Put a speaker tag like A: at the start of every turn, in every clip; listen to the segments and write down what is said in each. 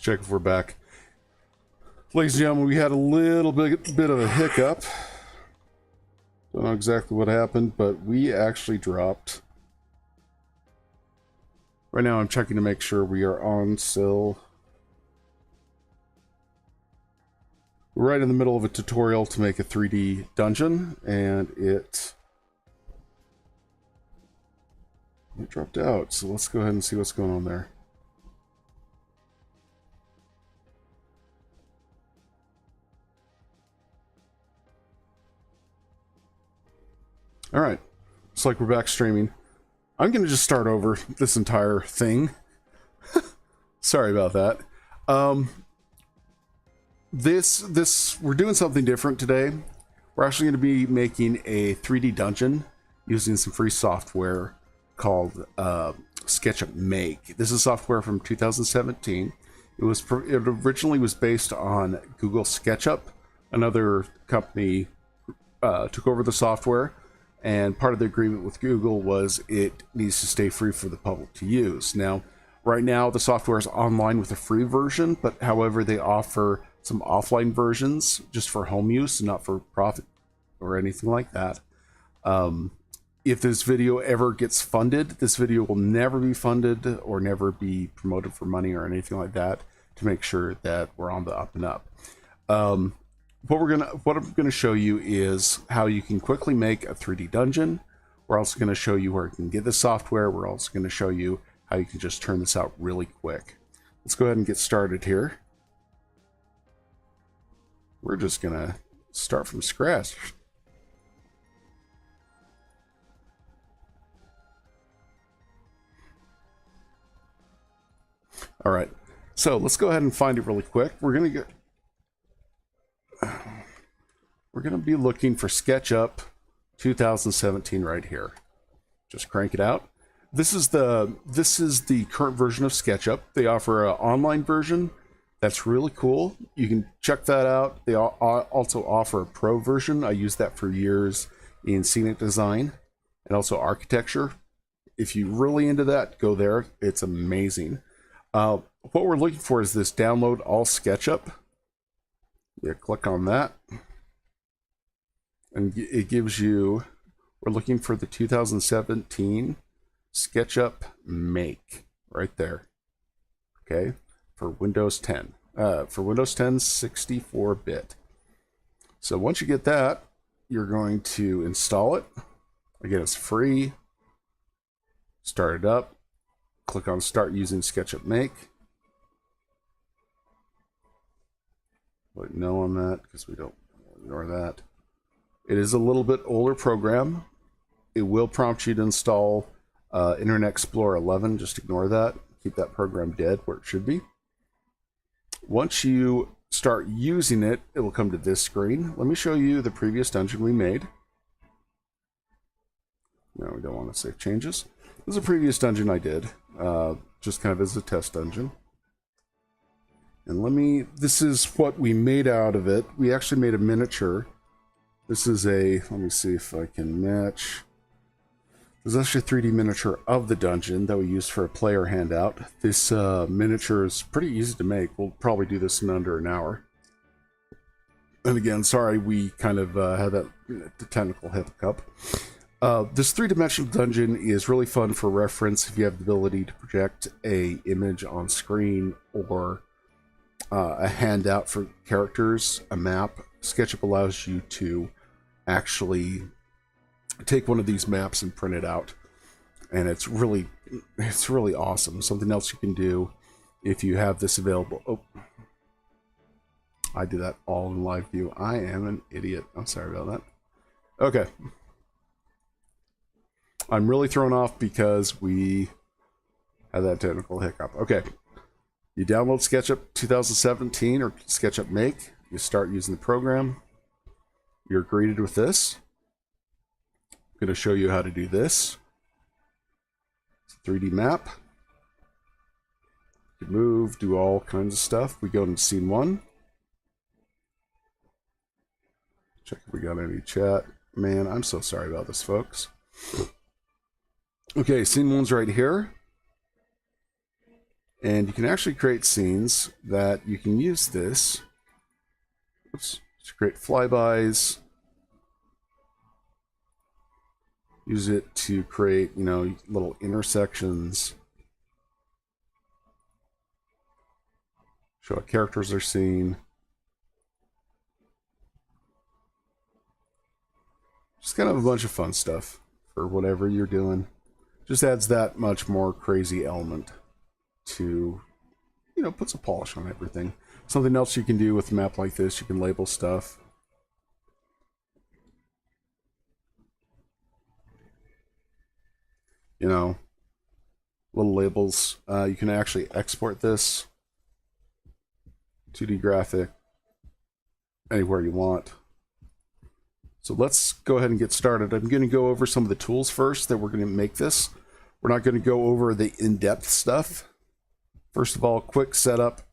A: Check if we're back. Ladies and gentlemen, we had a little bit of a hiccup. Don't know exactly what happened, but we actually dropped. Right now I'm checking to make sure we are on still. We're right in the middle of a tutorial to make a 3D dungeon, and it dropped out. So let's go ahead and see what's going on there. All right, looks like we're back streaming. I'm gonna just start over this entire thing. Sorry about that. We're doing something different today. We're actually going to be making a 3D dungeon using some free software called SketchUp Make. This is software from 2017. It originally was based on Google SketchUp. Another company took over the software, and part of the agreement with Google was it needs to stay free for the public to use. Now, right now the software is online with a free version, but however they offer some offline versions just for home use and not for profit or anything like that. If this video ever gets funded, this video will never be funded or never be promoted for money or anything like that, to make sure that we're on the up and up. What I'm gonna show you is how you can quickly make a 3D dungeon. We're also gonna show you where you can get the software. We're also gonna show you how you can just turn this out really quick. Let's go ahead and get started here. We're just gonna start from scratch. All right, so let's go ahead and find it really quick. We're gonna be looking for SketchUp 2017 right here. Just crank it out. This is the current version of SketchUp. They offer an online version that's really cool. You can check that out. They also offer a pro version. I used that for years in scenic design and also architecture. If you're really into that, go there. It's amazing. What we're looking for is this download all SketchUp. Yeah, click on that. And it gives you, we're looking for the 2017 SketchUp Make right there. Okay, for Windows 10. For Windows 10 64-bit. So once you get that, you're going to install it. Again, it's free. Start it up. Click on Start using SketchUp Make. Put no on that because we don't ignore that. It is a little bit older program. It will prompt you to install Internet Explorer 11. Just ignore that. Keep that program dead where it should be. Once you start using it, it will come to this screen. Let me show you the previous dungeon we made. No, we don't want to save changes. This is a previous dungeon I did, just kind of as a test dungeon. And this is what we made out of it. We actually made a miniature. This is let me see if I can match. There's actually a 3D miniature of the dungeon that we used for a player handout. This miniature is pretty easy to make. We'll probably do this in under an hour. And again, sorry, we kind of had the technical hiccup. This three-dimensional dungeon is really fun for reference if you have the ability to project a image on screen or a handout for characters, a map. SketchUp allows you to actually take one of these maps and print it out, and it's really awesome. Something else you can do if you have this available. Oh, I did that all in live view. I am an idiot. I'm sorry about that. Okay, I'm really thrown off because we had that technical hiccup. Okay, you download SketchUp 2017 or SketchUp Make. You start using the program. You're greeted with this. I'm going to show you how to do this. It's a 3D map. You can move, do all kinds of stuff. We go into scene 1. Check if we got any chat. Man, I'm so sorry about this, folks. Okay, scene 1's right here. And you can actually create scenes that you can use this, oops, to create flybys, use it to create, you know, little intersections, show what characters are seen. Just kind of a bunch of fun stuff for whatever you're doing. Just adds that much more crazy element to, you know, put some polish on everything. Something else you can do with a map like this, you can label stuff. You know, little labels. You can actually export this 2D graphic anywhere you want. So let's go ahead and get started. I'm going to go over some of the tools first that we're going to make this. We're not going to go over the in-depth stuff. First of all, quick setup.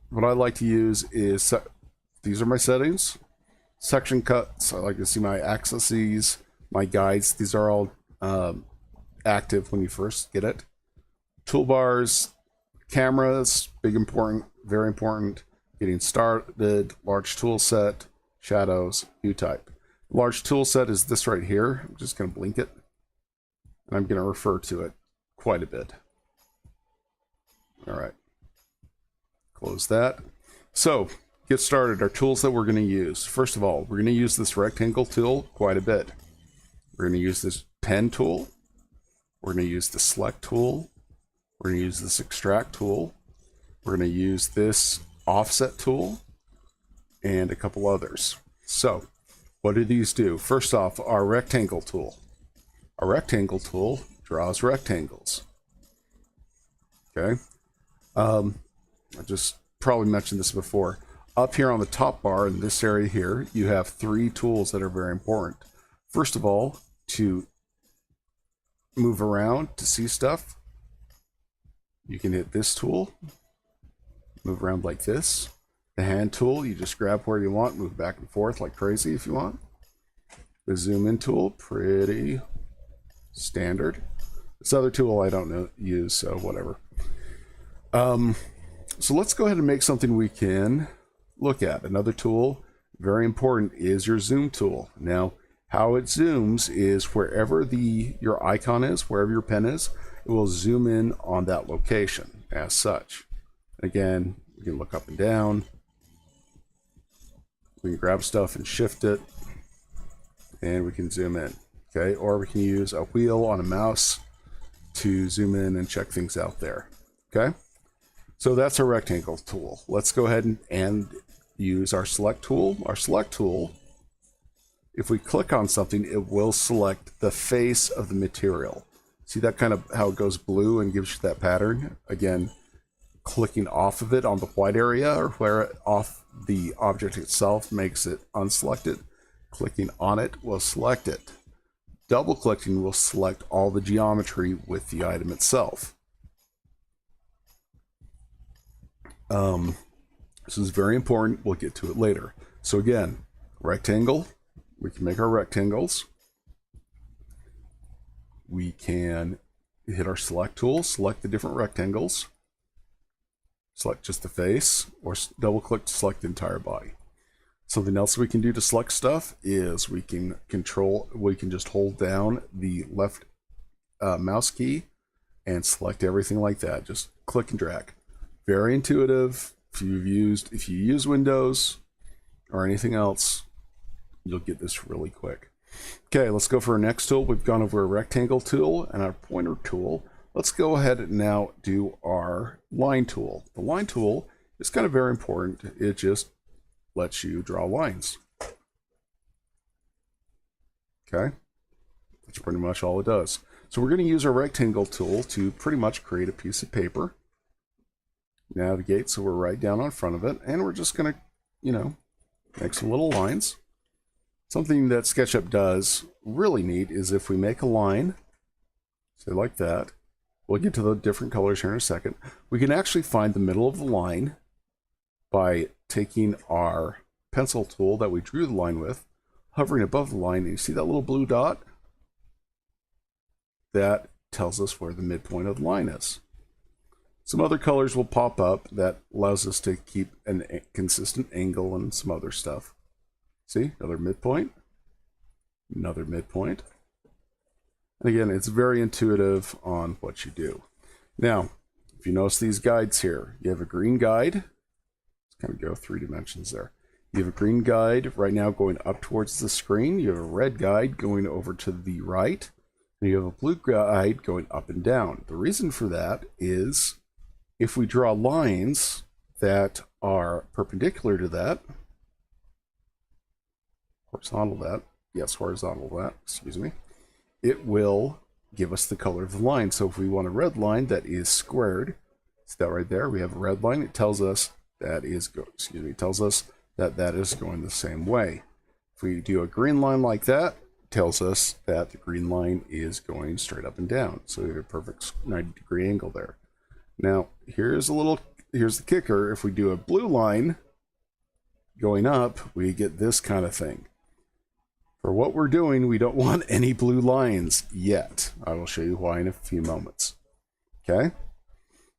A: What I like to use is, these are my settings. Section cuts, I like to see my axes, my guides. These are all active when you first get it. Toolbars, cameras, big important, very important. Getting started, large tool set, shadows, view type. Large tool set is this right here. I'm just going to blink it. And I'm going to refer to it quite a bit. All right. Close that. So, get started. Our tools that we're going to use. First of all, we're going to use this rectangle tool quite a bit. We're going to use this pen tool. We're going to use the select tool. We're going to use this extract tool. We're going to use this offset tool and a couple others. So, what do these do? First off, our rectangle tool. Our rectangle tool draws rectangles. Okay. I just probably mentioned this before. Up here on the top bar in this area here, you have 3 tools that are very important. First of all, to move around to see stuff, you can hit this tool, move around like this. The hand tool, you just grab where you want, move back and forth like crazy if you want. The zoom in tool, pretty standard. This other tool I don't use, so whatever. So let's go ahead and make something we can look at. Another tool, very important, is your zoom tool. Now, how it zooms is wherever your icon is, wherever your pen is, it will zoom in on that location as such. Again, you can look up and down. We can grab stuff and shift it, and we can zoom in. Okay, or we can use a wheel on a mouse to zoom in and check things out there. Okay, so that's our rectangle tool. Let's go ahead and use our select tool. Our select tool, if we click on something, it will select the face of the material. See that kind of how it goes blue and gives you that pattern? Again, clicking off of it on the white area or where off the object itself makes it unselected. Clicking on it will select it. Double clicking will select all the geometry with the item itself. This is very important. We'll get to it later. So again, rectangle, we can make our rectangles. We can hit our select tool, select the different rectangles, select just the face, or double click to select the entire body. Something else we can do to select stuff is we can just hold down the left mouse key and select everything like that. Just click and drag. Very intuitive. If you use Windows or anything else, you'll get this really quick. Okay, let's go for our next tool. We've gone over a rectangle tool and our pointer tool. Let's go ahead and now do our line tool. The line tool is kind of very important. It just lets you draw lines. Okay, that's pretty much all it does. So we're going to use our rectangle tool to pretty much create a piece of paper. Navigate so we're right down on front of it, and we're just going to, make some little lines. Something that SketchUp does really neat is if we make a line, say like that, we'll get to the different colors here in a second. We can actually find the middle of the line by taking our pencil tool that we drew the line with, hovering above the line, and you see that little blue dot? That tells us where the midpoint of the line is. Some other colors will pop up that allows us to keep a consistent angle and some other stuff. See, another midpoint, another midpoint. And again, it's very intuitive on what you do. Now, if you notice these guides here, you have a green guide. Let's kind of go 3 dimensions there. You have a green guide right now going up towards the screen. You have a red guide going over to the right. And you have a blue guide going up and down. The reason for that is if we draw lines that are perpendicular to that, horizontal that, excuse me, it will give us the color of the line. So if we want a red line that is squared, see that right there? We have a red line. It tells us that is that is going the same way. If we do a green line like that, it tells us that the green line is going straight up and down. So we have a perfect 90-degree angle there. Now, here's the kicker. If we do a blue line going up, we get this kind of thing. For what we're doing, we don't want any blue lines yet. I will show you why in a few moments. Okay?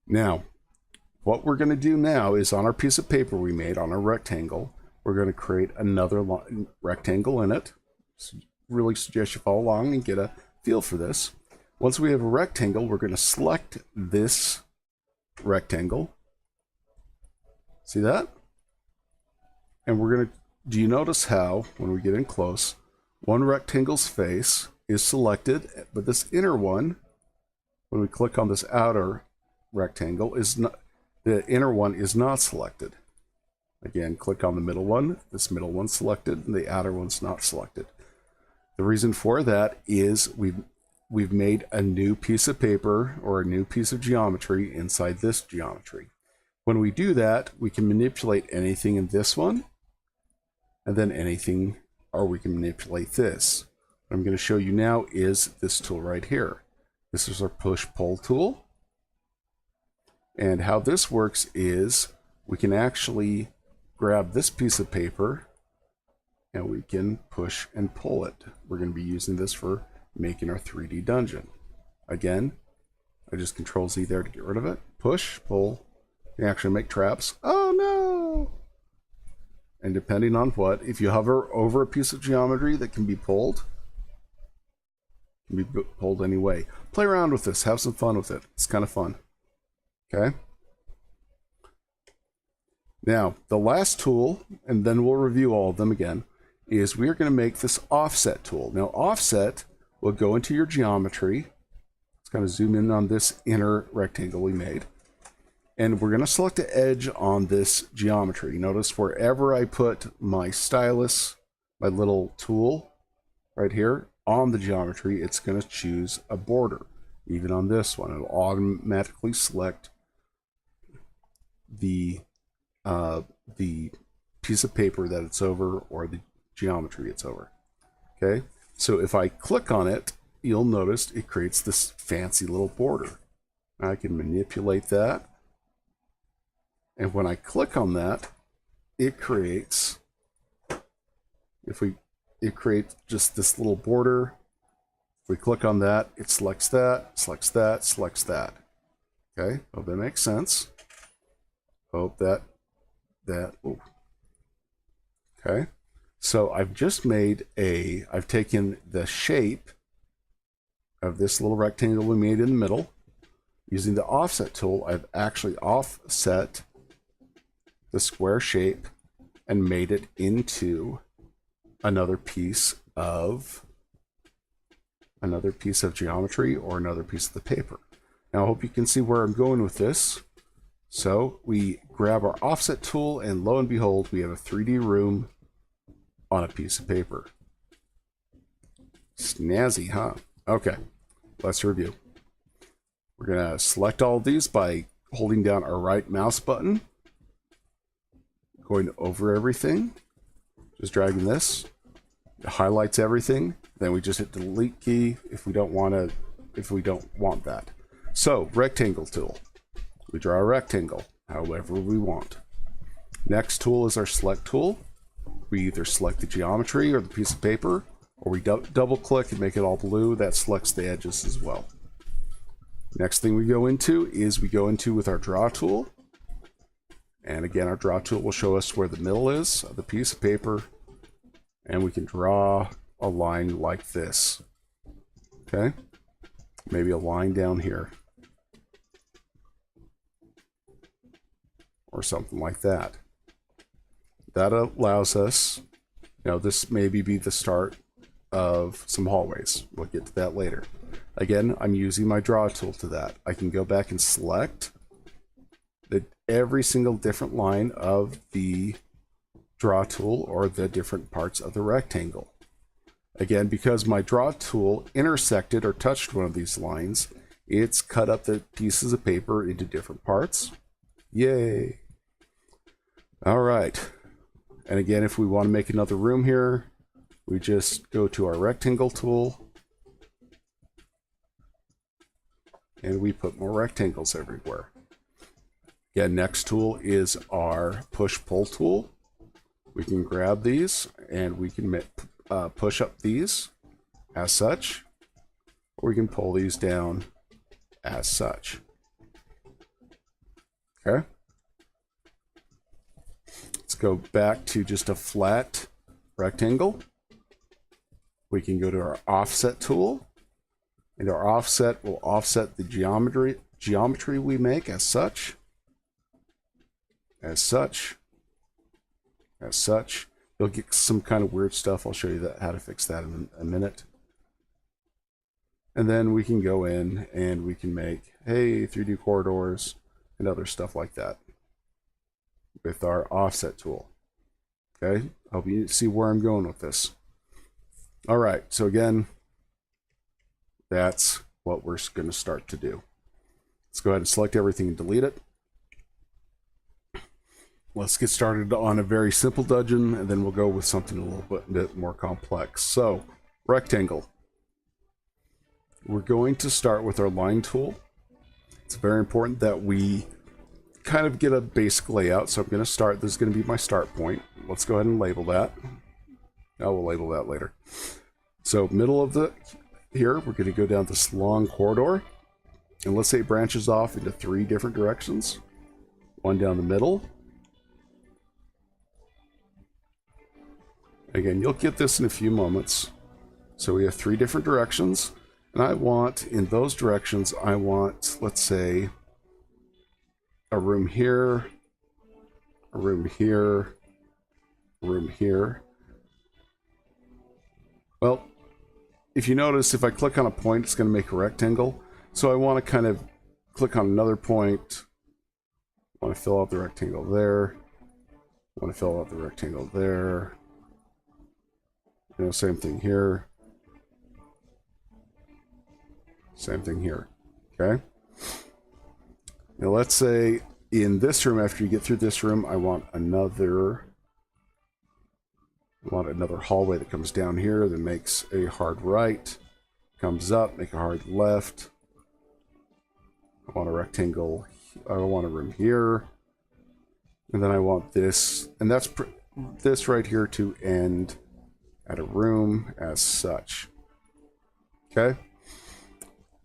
A: Now, what we're going to do now is on our piece of paper we made, on our rectangle, we're going to create another rectangle in it. So really suggest you follow along and get a feel for this. Once we have a rectangle, we're going to select this rectangle. See that? And we're going to, do you notice how, when we get in close, one rectangle's face is selected, but this inner one, when we click on this outer rectangle, is not, the inner one is not selected. Again, click on the middle one, this middle one's selected, and the outer one's not selected. The reason for that is we've made a new piece of paper or a new piece of geometry inside this geometry. When we do that, we can manipulate anything in this one, and then anything, or we can manipulate this. What I'm going to show you now is this tool right here. This is our push-pull tool. And how this works is we can actually grab this piece of paper and we can push and pull it. We're going to be using this for making our 3D dungeon. Again, I just Control Z there to get rid of it. Push, pull. You can actually make traps. Oh no! And depending on what, if you hover over a piece of geometry that can be pulled, it can be pulled anyway. Play around with this. Have some fun with it. It's kind of fun. Okay. Now, the last tool, and then we'll review all of them again, is we are going to make this offset tool. Now, offset will go into your geometry. Let's kind of zoom in on this inner rectangle we made. And we're going to select the edge on this geometry. Notice wherever I put my stylus, my little tool right here on the geometry, it's going to choose a border. Even on this one, it'll automatically select the piece of paper that it's over or the geometry it's over. Okay, so if I click on it, you'll notice it creates this fancy little border. I can manipulate that. And when I click on that, it creates, it creates just this little border. If we click on that, it selects that, selects that, selects that. Okay, hope that makes sense. Hope that, ooh. Okay, so I've just made I've taken the shape of this little rectangle we made in the middle. Using the offset tool, I've actually offset the square shape and made it into another piece of geometry or another piece of the paper. Now I hope you can see where I'm going with this. So we grab our offset tool and lo and behold, we have a 3D room on a piece of paper. Snazzy, huh? Okay, let's review. We're gonna select all of these by holding down our right mouse button. Going over everything, just dragging this, it highlights everything. Then we just hit the delete key if we don't want that. So rectangle tool, we draw a rectangle however we want. Next tool is our select tool. We either select the geometry or the piece of paper, or we double click and make it all blue. That selects the edges as well. Next thing we go into with our draw tool. And again, our draw tool will show us where the middle is of the piece of paper. And we can draw a line like this. Okay? Maybe a line down here. Or something like that. That allows us, this maybe be the start of some hallways. We'll get to that later. Again, I'm using my draw tool to that. I can go back and select every single different line of the draw tool or the different parts of the rectangle. Again, because my draw tool intersected or touched one of these lines, it's cut up the pieces of paper into different parts. Yay! All right. And again, if we want to make another room here, we just go to our rectangle tool and we put more rectangles everywhere. Again, next tool is our push-pull tool. We can grab these and we can push up these as such, or we can pull these down as such. Okay. Let's go back to just a flat rectangle. We can go to our offset tool, and our offset will offset the geometry we make as such. As such. You'll get some kind of weird stuff. I'll show you how to fix that in a minute. And then we can go in and we can make, 3D corridors and other stuff like that with our offset tool. Okay, hope you see where I'm going with this. All right, so again, that's what we're going to start to do. Let's go ahead and select everything and delete it. Let's get started on a very simple dungeon, and then we'll go with something a little bit more complex. So, rectangle. We're going to start with our line tool. It's very important that we kind of get a basic layout. So I'm going to start, this is going to be my start point. Let's go ahead and label that. Now we'll label that later. So middle of here, we're going to go down this long corridor. And let's say it branches off into 3 different directions. One down the middle. Again, you'll get this in a few moments. So we have 3 different directions. And I want, in those directions, I want, let's say, a room here, a room here, a room here. Well, if you notice, if I click on a point, it's going to make a rectangle. So I want to kind of click on another point. I want to fill out the rectangle there. I want to fill out the rectangle there. Same thing here. Same thing here. Okay. Now let's say in this room, after you get through this room, I want another hallway that comes down here that makes a hard right, comes up, make a hard left. I want a rectangle. I want a room here, and then I want this, and that's this right here to end at a room as such. Okay.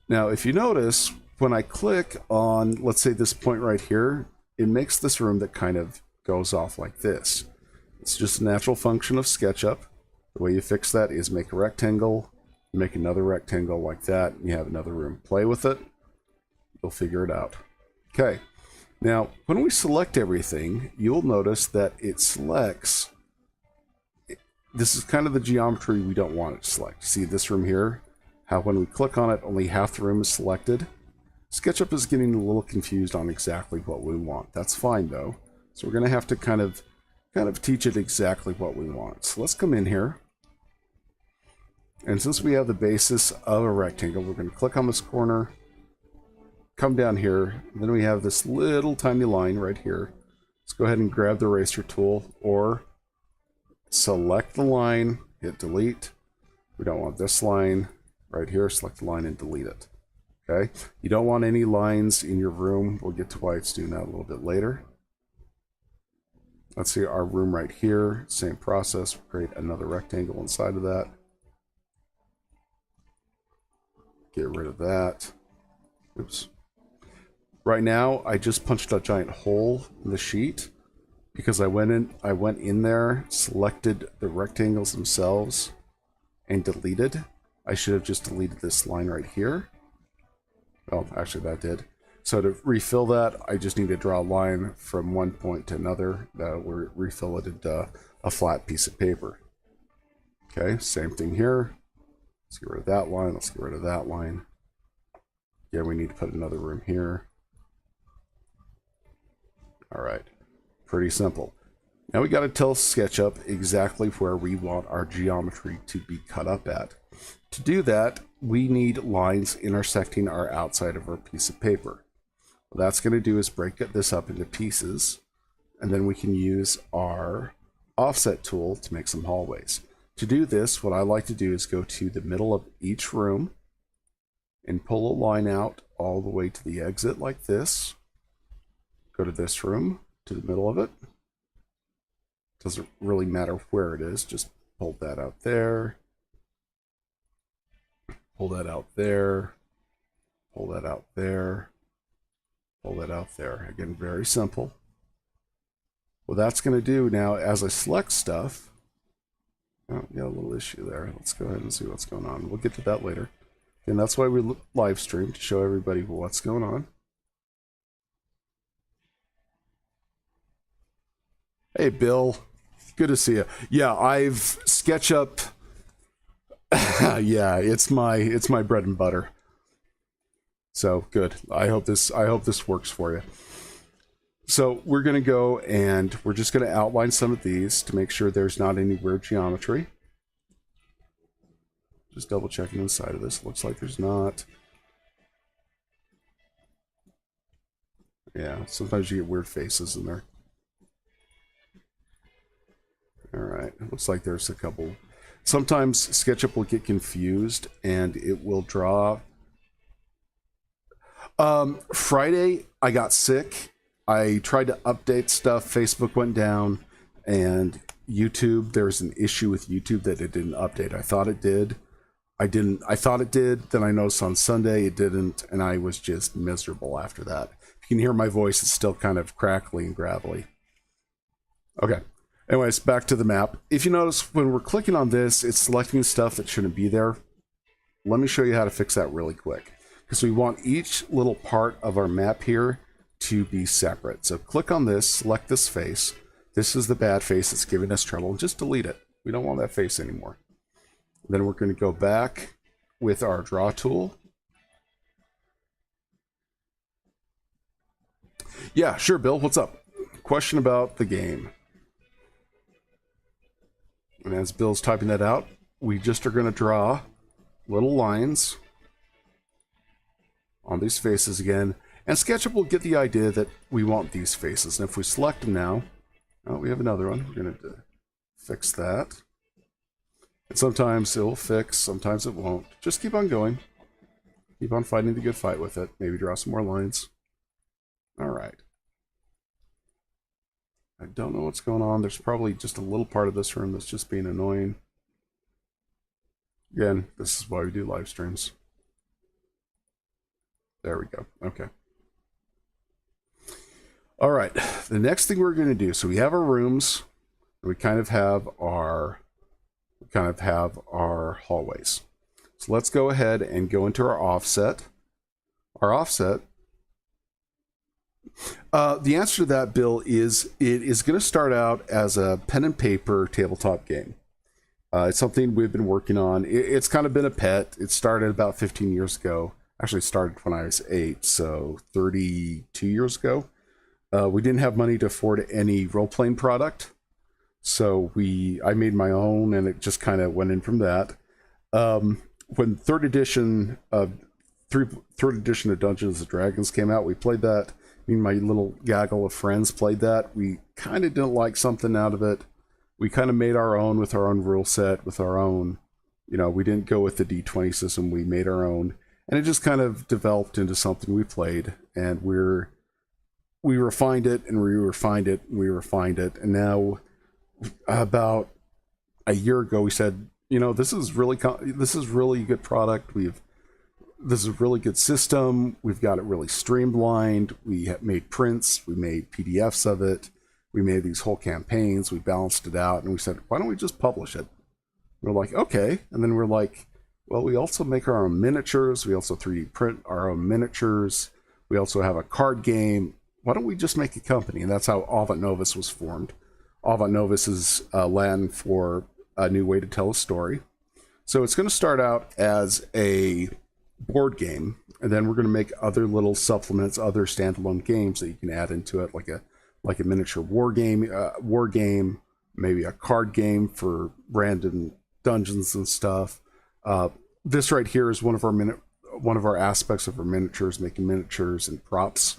A: Now, if you notice, when I click on, let's say this point right here, it makes this room that kind of goes off like this. It's just a natural function of SketchUp. The way you fix that is make a rectangle, make another rectangle like that, and you have another room. Play with it. You'll figure it out. Okay. Now, when we select everything, you'll notice that it selects. This is kind of the geometry we don't want it to select. See this room here? How when we click on it, only half the room is selected. SketchUp is getting a little confused on exactly what we want. That's fine though. So we're going to have to kind of teach it exactly what we want. So let's come in here. And since we have the basis of a rectangle, we're going to click on this corner, come down here, and then we have this little tiny line right here. Let's go ahead and grab the eraser tool or select the line, hit delete. We don't want this line right here. Select the line and delete it. Okay. You don't want any lines in your room. We'll get to why it's doing that a little bit later. Let's see our room right here. Same process. We'll create another rectangle inside of that. Get rid of that. Oops. Right now, I just punched a giant hole in the sheet because I went in there, selected the rectangles themselves, and deleted. I should have just deleted this line right here. Oh, actually that did. So to refill that, I just need to draw a line from one point to another that will refill it into a flat piece of paper. Okay, same thing here. Let's get rid of that line. Let's get rid of that line. Yeah, we need to put another room here. All right, pretty simple. Now we got to tell SketchUp exactly where we want our geometry to be cut up at. To do that, we need lines intersecting our outside of our piece of paper. What that's going to do is break this up into pieces, and then we can use our offset tool to make some hallways. To do this, what I like to do is go to the middle of each room and pull a line out all the way to the exit like this. Go to this room, to the middle of it. Doesn't really matter where it is, just pull that out there. Pull that out there. Pull that out there. Pull that out there. Again, very simple. What that's going to do now, as I select stuff, oh, got a little issue there. Let's go ahead and see what's going on. We'll get to that later. And that's why we live stream, to show everybody what's going on. Hey, Bill. Good to see you. Yeah, I've SketchUp. Yeah, it's my bread and butter. So good. I hope this works for you. So we're going to go and we're just going to outline some of these to make sure there's not any weird geometry. Just double checking inside of this. Looks like there's not. Yeah, sometimes you get weird faces in there. All right, it looks like there's a couple. Sometimes SketchUp will get confused and it will draw. Friday, I got sick. I tried to update stuff. Facebook went down, and YouTube, there's an issue with YouTube that it didn't update. I thought it did. I thought it did. Then I noticed on Sunday it didn't, and I was just miserable after that. You can hear my voice. It's still kind of crackly and gravelly. Okay. Anyways, back to the map. If you notice, when we're clicking on this, it's selecting stuff that shouldn't be there. Let me show you how to fix that really quick. Because we want each little part of our map here to be separate. So click on this, select this face. This is the bad face that's giving us trouble, and just delete it. We don't want that face anymore. Then we're going to go back with our draw tool. Yeah, sure, Bill, what's up? Question about the game. And as Bill's typing that out, we just are going to draw little lines on these faces again. And SketchUp will get the idea that we want these faces. And if we select them now, oh, we have another one. We're going to fix that. And sometimes it'll fix, sometimes it won't. Just keep on going. Keep on fighting the good fight with it. Maybe draw some more lines. All right. I don't know what's going on. There's probably just a little part of this room that's just being annoying. Again, this is why we do live streams. There we go. Okay. All right. The next thing we're going to do, so we have our rooms. We kind of have our hallways. So let's go ahead and go into our offset. Our offset. The answer to that, Bill, is it is going to start out as a pen and paper tabletop game. It's something we've been working on. It's kind of been a pet. It started about 15 years ago. Actually started when I was 8, so 32 years ago. We didn't have money to afford any role-playing product, so I made my own, and it just kind of went in from that. When third edition of Dungeons and Dragons came out, we played that. Me and my little gaggle of friends played that. We kind of didn't like something out of it. We kind of made our own with our own rule set, with our own, we didn't go with the D20 system. We made our own, and it just kind of developed into something we played, and we refined it, and we refined it, and we refined it, and now about a year ago we said, this is really good product. this is a really good system. We've got it really streamlined. We made prints. We made PDFs of it. We made these whole campaigns. We balanced it out, and we said, why don't we just publish it? We're like, okay. And then we're like, well, we also make our own miniatures. We also 3D print our own miniatures. We also have a card game. Why don't we just make a company? And that's how Avant Novus was formed. Avant Novus is Latin for a new way to tell a story. So it's going to start out as a board game, and then we're going to make other little supplements, other standalone games that you can add into it, like a miniature war game, maybe a card game for random dungeons and stuff. This right here is one of our aspects of our miniatures, making miniatures and props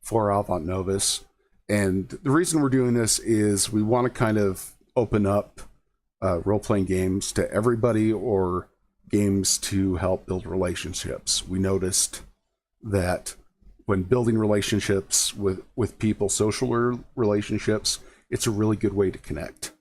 A: for Avant Novus. And the reason we're doing this is we want to kind of open up role-playing games to everybody, or games to help build relationships. We noticed that when building relationships with people, social relationships, it's a really good way to connect.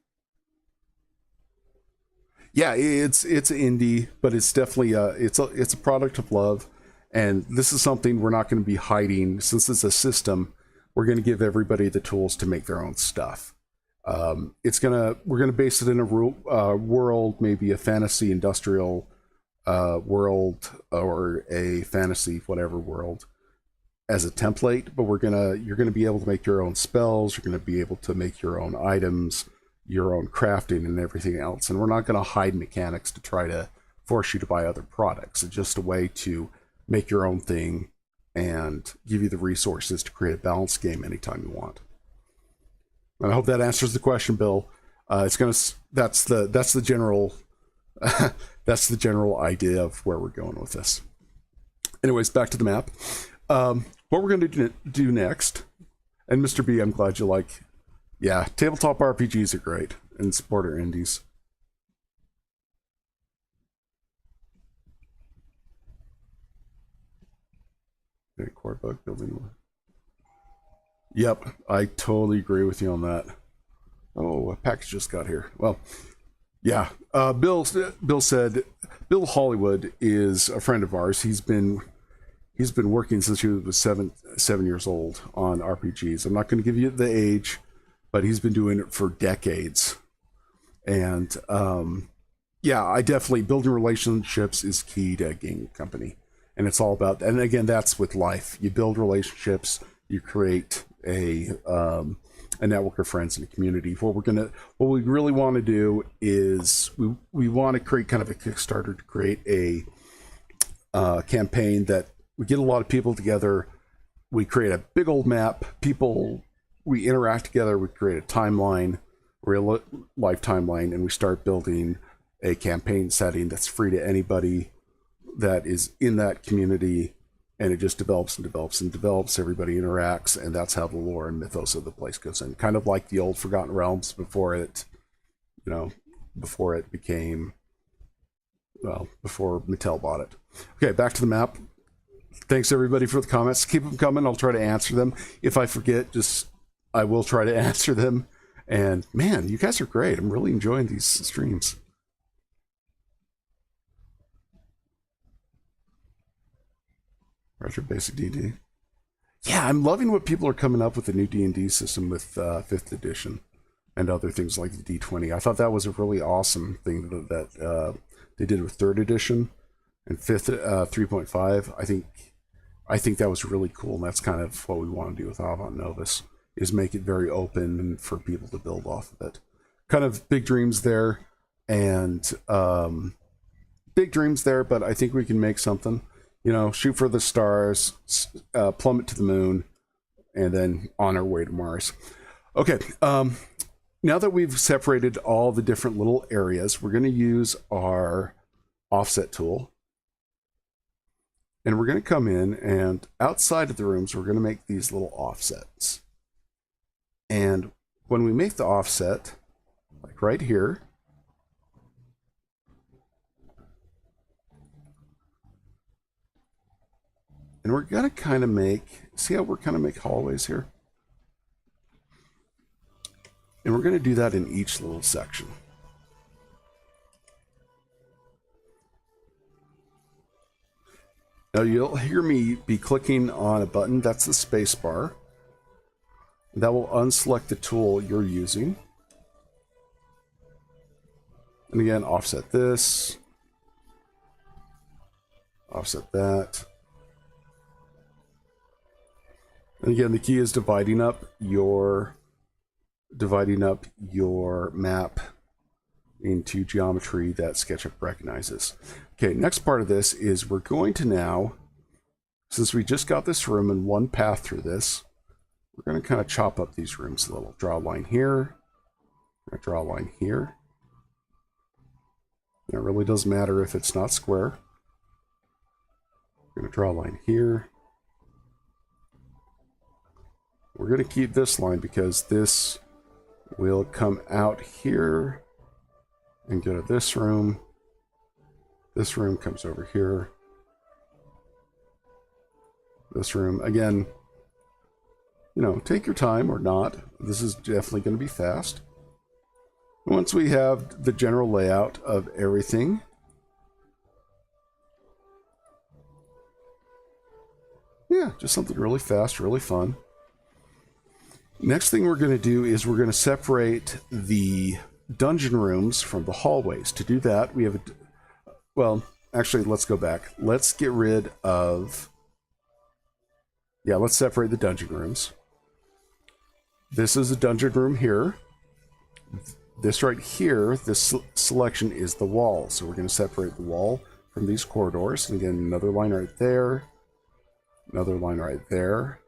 A: Yeah, it's indie, but it's definitely it's a product of love, and this is something we're not going to be hiding. Since it's a system, we're going to give everybody the tools to make their own stuff. We're gonna base it in a world, maybe a fantasy industrial world, or a fantasy whatever world, as a template. But you're gonna be able to make your own spells. You're gonna be able to make your own items, your own crafting, and everything else. And we're not gonna hide mechanics to try to force you to buy other products. It's just a way to make your own thing and give you the resources to create a balanced game anytime you want. And I hope that answers the question, Bill. That's the general that's the general idea of where we're going with this. Anyways, back to the map. What we're going to do next, and Mr. B, I'm glad you like. Yeah, tabletop RPGs are great, and support our indies. Okay, core book building. Yep, I totally agree with you on that. Oh, a package just got here. Well, yeah. Bill said Bill Hollywood is a friend of ours. He's been working since he was seven years old on RPGs. I'm not going to give you the age, but he's been doing it for decades. And yeah, I definitely, building relationships is key to a game company, and it's all about. And again, that's with life. You build relationships. You create a network of friends and a community. What we really want to do is we want to create kind of a Kickstarter to create a campaign that we get a lot of people together. We create a big old map. We interact together. We create a timeline, real life timeline, and we start building a campaign setting that's free to anybody that is in that community. And it just develops and develops and develops. Everybody interacts, and that's how the lore and mythos of the place goes in. Kind of like the old Forgotten Realms before Mattel bought it. Okay, back to the map. Thanks everybody for the comments. Keep them coming. I'll try to answer them. If I forget, I will try to answer them. And man, you guys are great. I'm really enjoying these streams. Retro Basic D&D. Yeah, I'm loving what people are coming up with the new D&D system with 5th edition and other things like the D20. I thought that was a really awesome thing that they did with 3rd edition and 5th 3.5. I think that was really cool, and that's kind of what we want to do with Avant Novus, is make it very open and for people to build off of it. Kind of big dreams there, but I think we can make something. Shoot for the stars, plummet to the moon, and then on our way to Mars. Okay, now that we've separated all the different little areas, we're going to use our offset tool. And we're going to come in, and outside of the rooms, we're going to make these little offsets. And when we make the offset, like right here, and we're going to kind of see how we're kind of make hallways here? And we're going to do that in each little section. Now you'll hear me be clicking on a button, that's the space bar. That will unselect the tool you're using. And again, offset this, offset that. And again, the key is dividing up your map into geometry that SketchUp recognizes. Okay, next part of this is we're going to now, since we just got this room and one path through this, we're going to kind of chop up these rooms a little. Draw a line here, draw a line here. And it really doesn't matter if it's not square. We're going to draw a line here. We're going to keep this line because this will come out here and go to this room. This room comes over here. This room, again, you know, take your time or not. This is definitely going to be fast. Once we have the general layout of everything, yeah, just something really fast, really fun. Next thing we're going to do is we're going to separate the dungeon rooms from the hallways. To do that, we have well, actually, let's go back. Let's get rid of, yeah, let's separate the dungeon rooms. This is a dungeon room here. This right here, this selection is the wall. So we're going to separate the wall from these corridors. And again, another line right there. Another line right there.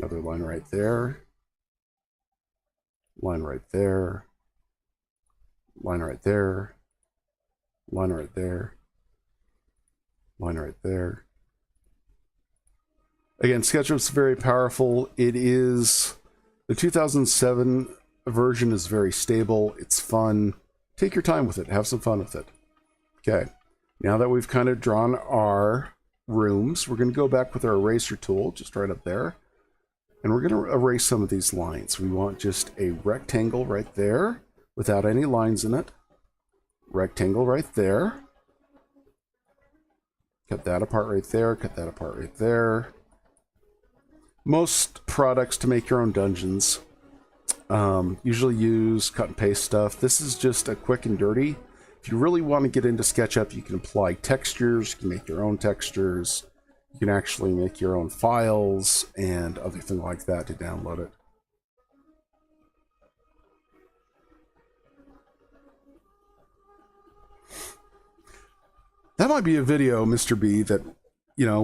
A: Another line right there. Line right there. Line right there. Line right there. Line right there. Again, SketchUp's very powerful. It is, the 2007 version is very stable. It's fun. Take your time with it. Have some fun with it. Okay. Now that we've kind of drawn our rooms, we're going to go back with our eraser tool, just right up there. And we're going to erase some of these lines. We want just a rectangle right there without any lines in it. Rectangle right there. Cut that apart right there. Cut that apart right there. Most products to make your own dungeons usually use cut and paste stuff. This is just a quick and dirty. If you really want to get into SketchUp, you can apply textures, you can make your own textures, you can actually make your own files and other things like that to download it. That might be a video, Mr. B, that, you know,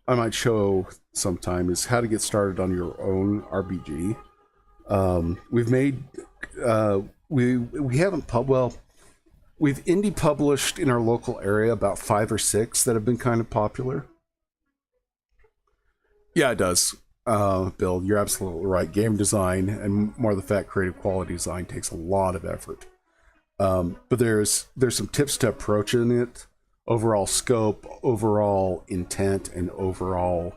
A: I might show sometime, is how to get started on your own RPG. We've made, we haven't we've indie published in our local area about 5 or 6 that have been kind of popular. Yeah, it does. Bill, you're absolutely right. Game design, and more of the fact, creative quality design takes a lot of effort. But there's some tips to approaching it. Overall scope, overall intent, and overall,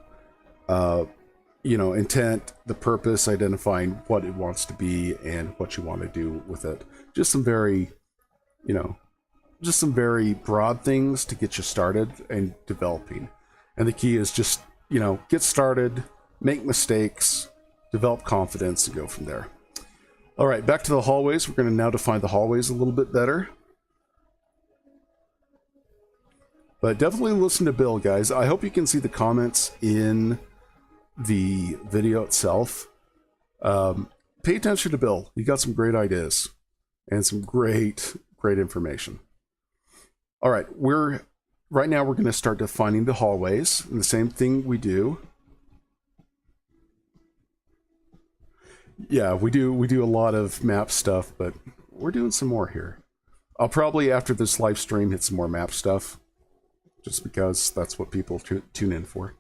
A: intent, the purpose, identifying what it wants to be and what you want to do with it. Just some very, just some very broad things to get you started and developing. And the key is just, get started, make mistakes, develop confidence, and go from there. All right, back to the hallways. We're going to now define the hallways a little bit better. But definitely listen to Bill, guys. I hope you can see the comments in the video itself. Pay attention to Bill. He got some great ideas and some great information. All right, right now we're going to start defining the hallways. And the same thing we do. Yeah, we do a lot of map stuff, but we're doing some more here. I'll probably, after this live stream, hit some more map stuff, just because that's what people tune in for.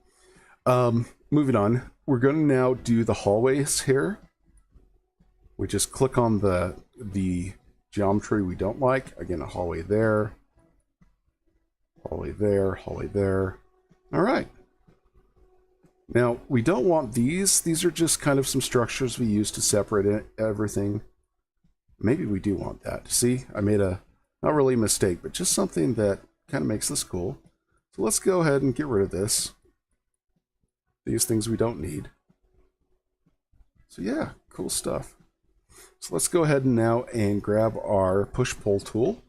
A: Moving on, we're going to now do the hallways here. We just click on the geometry we don't like. Again, a hallway there, hallway there, hallway there. All right. Now, we don't want these. These are just kind of some structures we use to separate everything. Maybe we do want that. See, I made not really a mistake, but just something that kind of makes this cool. So let's go ahead and get rid of this. These things we don't need. So yeah, cool stuff. So let's go ahead and now and grab our push-pull tool.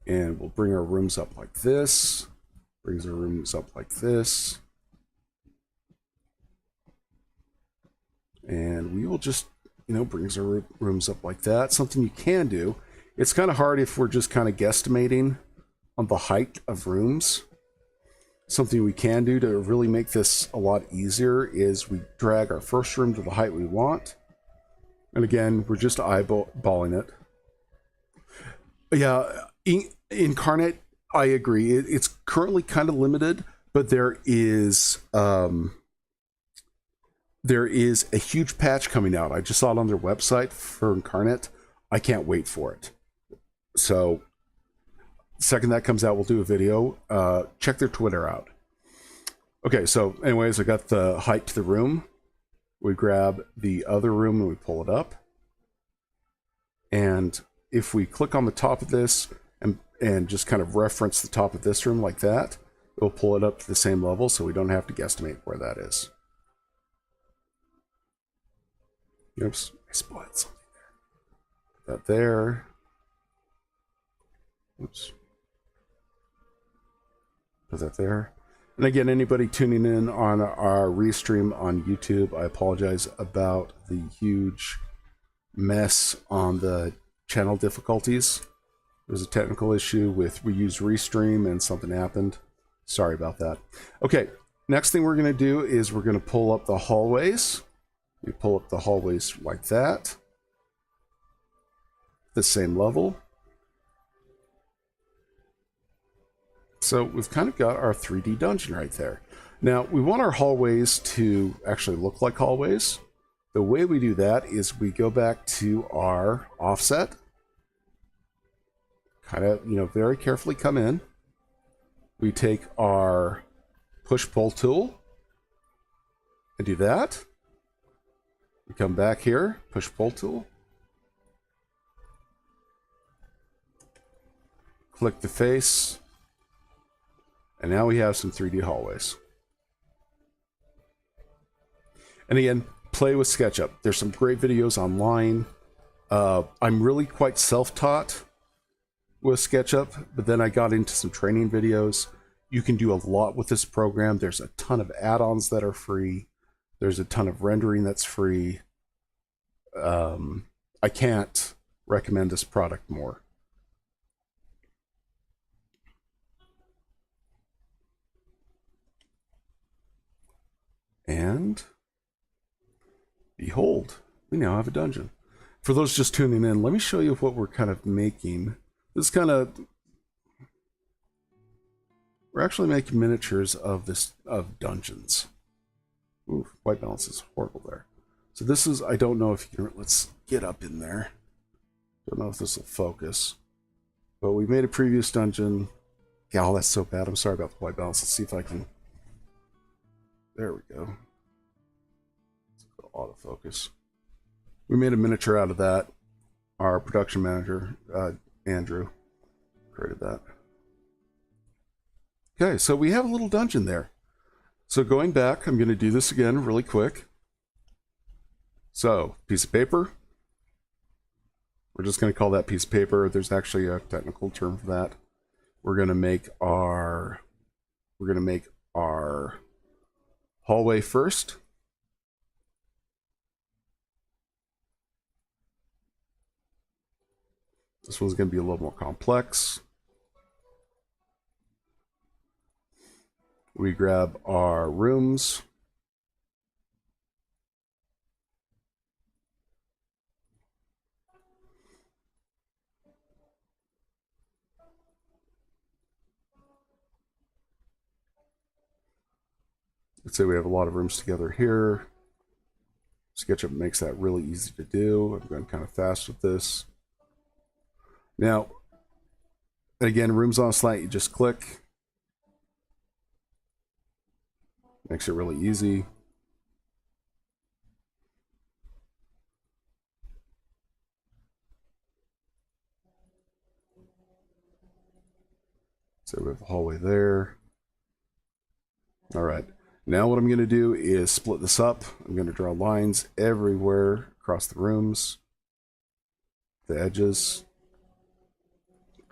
A: And we'll bring our rooms up like this. Brings our rooms up like this. And we will just, brings our rooms up like that. Something you can do. It's kind of hard if we're just kind of guesstimating on the height of rooms. Something we can do to really make this a lot easier is we drag our first room to the height we want. And again, we're just eyeballing it. Yeah, Incarnate, I agree. It's currently kind of limited, but there is a huge patch coming out. I just saw it on their website for Incarnate. I can't wait for it. So, the second that comes out, we'll do a video. Check their Twitter out. Okay, so anyways, I got the height to the room. We grab the other room and we pull it up. And if we click on the top of this and just kind of reference the top of this room like that, it'll pull it up to the same level so we don't have to guesstimate where that is. Oops, I spoiled something there. Put that there. Oops. Put that there. And again, anybody tuning in on our restream on YouTube, I apologize about the huge mess on the channel difficulties. There was a technical issue with we used restream and something happened. Sorry about that. Okay, next thing we're going to do is we're going to pull up the hallways. We pull up the hallways like that. The same level. So we've kind of got our 3D dungeon right there. Now, we want our hallways to actually look like hallways. The way we do that is we go back to our offset. Kind of, very carefully come in. We take our push-pull tool and do that. We come back here, push-pull tool. Click the face. And now we have some 3D hallways. And again, play with SketchUp. There's some great videos online. I'm really quite self-taught with SketchUp, but then I got into some training videos. You can do a lot with this program. There's a ton of add-ons that are free. There's a ton of rendering that's free. I can't recommend this product more. And behold, we now have a dungeon. For those just tuning in, let me show you what we're kind of making. This kind of, we're actually making miniatures of dungeons. Ooh, white balance is horrible there. So this is, I don't know if you can, let's get up in there. Don't know if this will focus. But we made a previous dungeon. Gal, that's so bad. I'm sorry about the white balance. Let's see if I can. There we go. Let's go autofocus. We made a miniature out of that. Our production manager, Andrew, created that. Okay, so we have a little dungeon there. So going back, I'm going to do this again really quick. So, piece of paper. We're just going to call that piece of paper. There's actually a technical term for that. We're going to make our hallway first. This one's going to be a little more complex. We grab our rooms. Let's say we have a lot of rooms together here. SketchUp makes that really easy to do. I'm going kind of fast with this. Now, again, rooms on a slant, you just click. Makes it really easy. So we have a hallway there. All right. Now what I'm going to do is split this up. I'm going to draw lines everywhere across the rooms, the edges.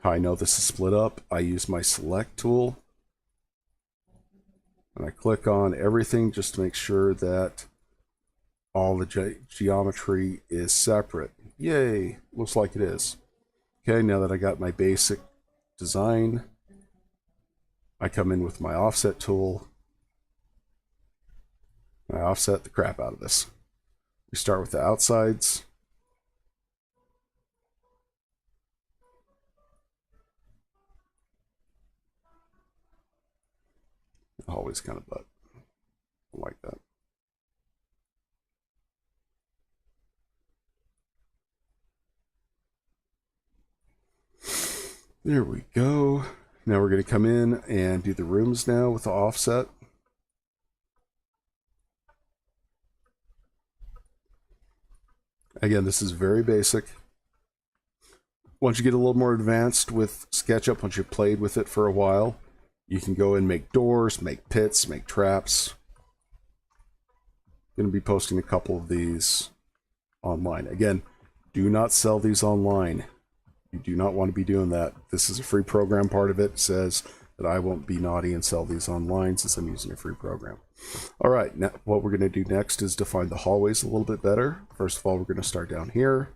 A: How I know this is split up, I use my select tool. And I click on everything just to make sure that all the geometry is separate. Yay, looks like it is. Okay, now that I got my basic design, I come in with my offset tool. I offset the crap out of this. We start with the outsides. Always kind of butt. I like that. There we go. Now we're going to come in and do the rooms now with the offset. Again, this is very basic. Once you get a little more advanced with SketchUp, once you've played with it for a while, you can go and make doors, make pits, make traps. I'm going to be posting a couple of these online. Again, do not sell these online. You do not want to be doing that. This is a free program. Part of it says that I won't be naughty and sell these online since I'm using a free program. All right, now what we're going to do next is define the hallways a little bit better. First of all, we're going to start down here.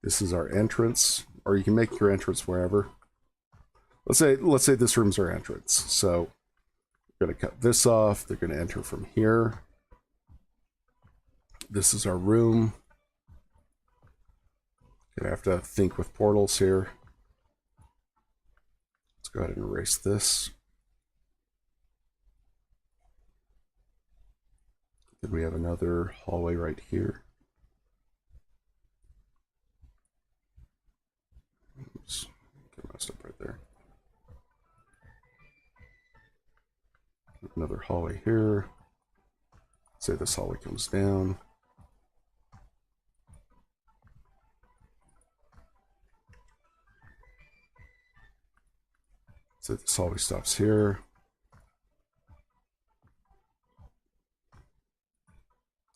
A: This is our entrance, or you can make your entrance wherever. Let's say this room's our entrance. So we're going to cut this off. They're going to enter from here. This is our room. Gonna have to think with portals here. Let's go ahead and erase this. Then we have another hallway right here. Oops, get messed up right there. Another hallway here. Say this hallway comes down. So this hallway stops here.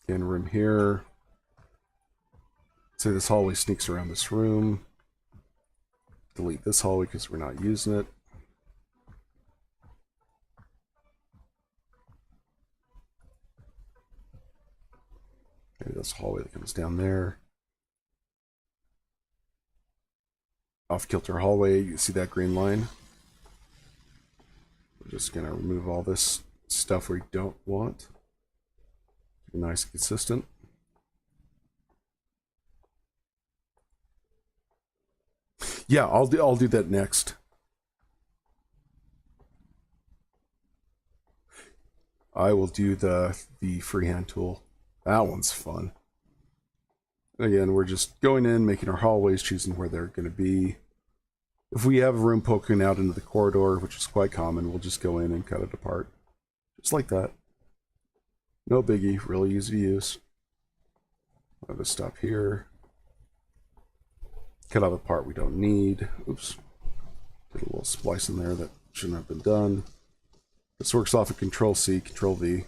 A: Again, room here. So this hallway sneaks around this room. Delete this hallway because we're not using it. Maybe that's a hallway that comes down there. Off-kilter hallway, you see that green line? We're just gonna remove all this stuff we don't want. Be nice and consistent. Yeah, I'll do that next. I will do the freehand tool. That one's fun. Again, we're just going in, making our hallways, choosing where they're going to be. If we have a room poking out into the corridor, which is quite common, we'll just go in and cut it apart. Just like that. No biggie, really easy to use. I'll just stop here. Cut out the part we don't need. Oops. Did a little splice in there that shouldn't have been done. This works off of Control-C, Control-V.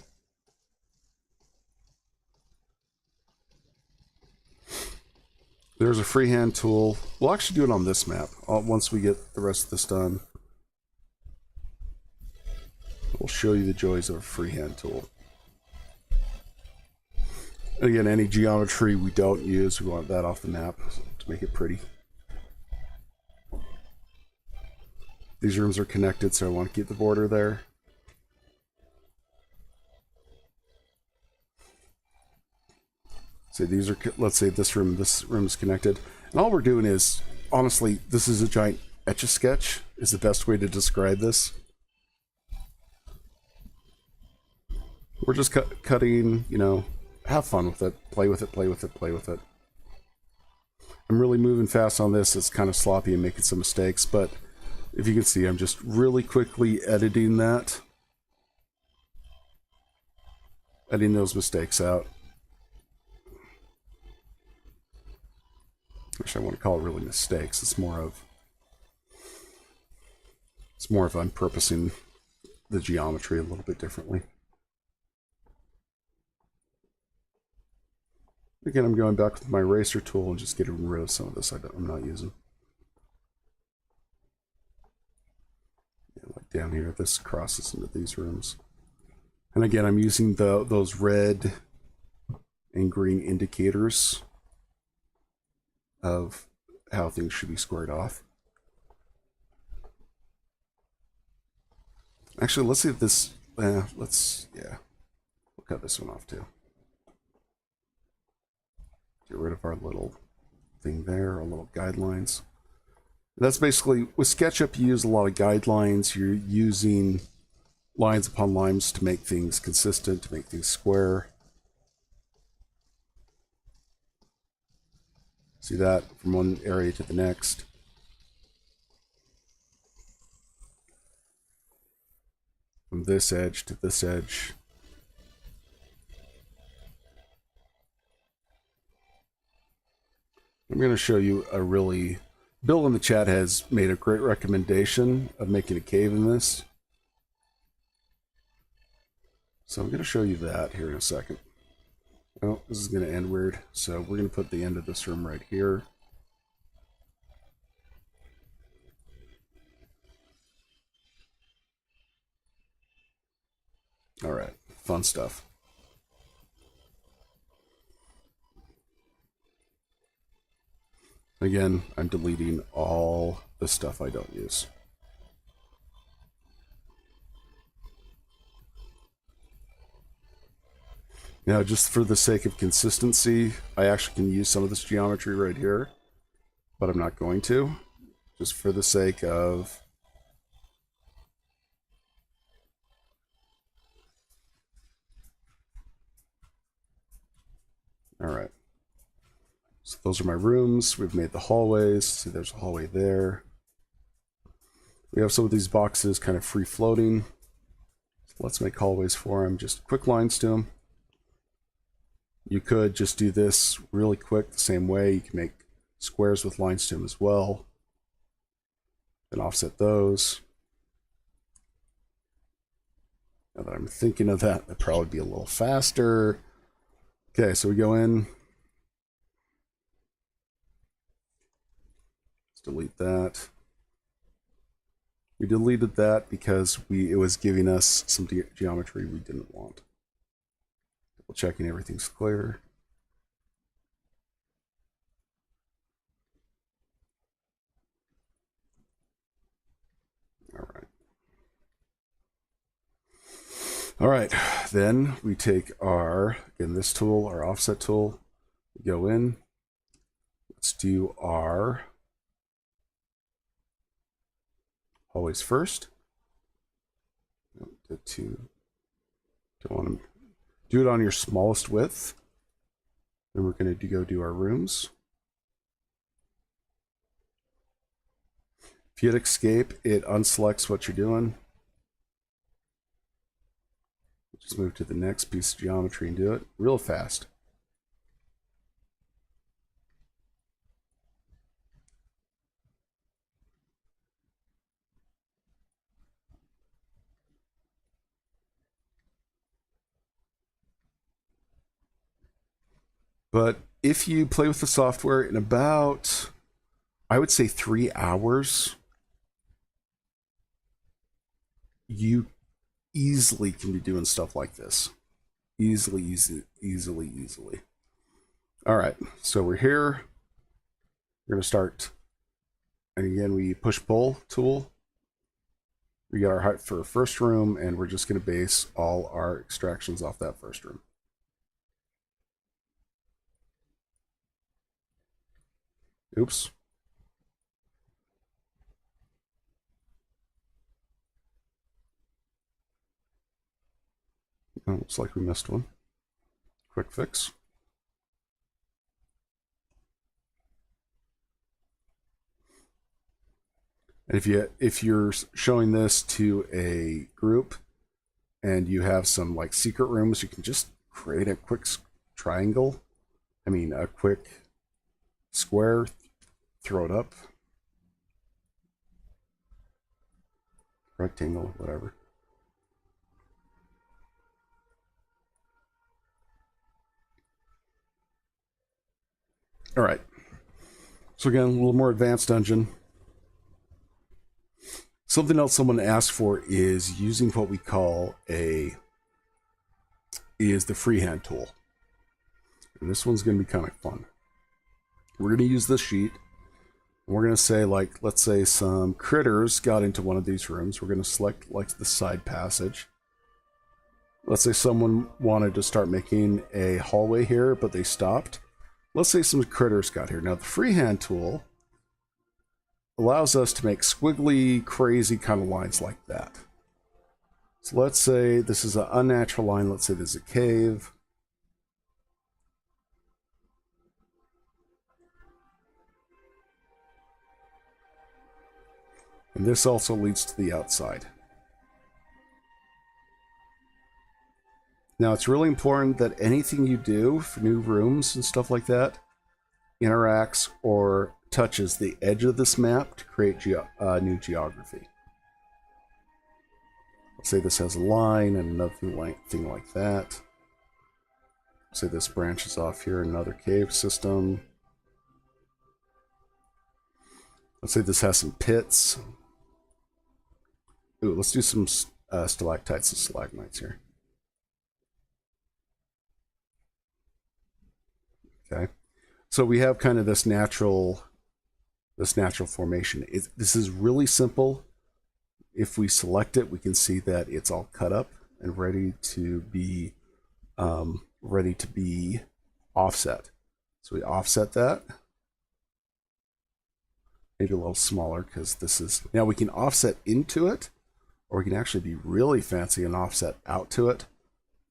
A: There's a freehand tool. We'll actually do it on this map once we get the rest of this done. We'll show you the joys of a freehand tool. Again, any geometry we don't use, we want that off the map to make it pretty. These rooms are connected, so I want to keep the border there. So these are, let's say this room is connected. And all we're doing is, honestly, this is a giant Etch-a-Sketch, is the best way to describe this. We're just cutting, you know, have fun with it, play with it, play with it, play with it. I'm really moving fast on this. It's kind of sloppy and making some mistakes, but if you can see, I'm just really quickly editing that. Editing those mistakes out. Actually, I want to call it really mistakes. It's more of It's more of I'm purposing the geometry a little bit differently. Again, I'm going back with my eraser tool and just getting rid of some of this I'm not using. Yeah, like down here, this crosses into these rooms. And again, I'm using those red and green indicators of how things should be squared off. Actually, let's see if this, we'll cut this one off too. Get rid of our little thing there, our little guidelines. That's basically, with SketchUp, you use a lot of guidelines. You're using lines upon lines to make things consistent, to make things square. See that from one area to the next. From this edge to this edge. I'm going to show you a really... Bill in the chat has made a great recommendation of making a cave in this. So I'm going to show you that here in a second. Oh, this is going to end weird. So we're going to put the end of this room right here. All right, fun stuff. Again, I'm deleting all the stuff I don't use. Now, just for the sake of consistency, I actually can use some of this geometry right here, but I'm not going to, just for the sake of... All right. So those are my rooms. We've made the hallways. See, there's a hallway there. We have some of these boxes kind of free floating. So let's make hallways for them. Just quick lines to them. You could just do this really quick the same way. You can make squares with lines to them as well. Then offset those. Now that I'm thinking of that, that'd probably be a little faster. Okay, so we go in. Let's delete that. We deleted that because it was giving us some geometry we didn't want. Double checking everything's clear. All right. All right, then we take our, again, this tool, our offset tool, we go in. Let's do our hallways first. Don't want to do it on your smallest width. Then we're going to go do our rooms. If you hit escape, it unselects what you're doing. Just move to the next piece of geometry and do it real fast. But if you play with the software in about, I would say 3 hours, you easily can be doing stuff like this. Easily. All right, so we're here. We're going to start. And again, we push-pull tool. We got our height for our first room, and we're just going to base all our extractions off that first room. Oops. Oh, looks like we missed one. Quick fix. And if you're showing this to a group and you have some like secret rooms, you can just create a quick triangle. I mean, a quick square, throw it up. rectangle, whatever. All right. So again, a little more advanced dungeon. Something else someone asked for is using what we call the freehand tool. And this one's going to be kind of fun. We're going to use this sheet. And we're going to say, like, let's say some critters got into one of these rooms. We're going to select, like, the side passage. Let's say someone wanted to start making a hallway here, but they stopped. Let's say some critters got here. Now, the freehand tool allows us to make squiggly, crazy kind of lines like that. So let's say this is an unnatural line. Let's say there's a cave. And this also leads to the outside. Now, it's really important that anything you do for new rooms and stuff like that interacts or touches the edge of this map to create new geography. Let's say this has a line and another thing like that. Say this branches off here, another cave system. Let's say this has some pits. Ooh, let's do some stalactites and stalagmites here. Okay, so we have kind of this natural formation. This is really simple. If we select it, we can see that it's all cut up and ready to be offset. So we offset that. Maybe a little smaller because this is, now we can offset into it, or we can actually be really fancy and offset out to it.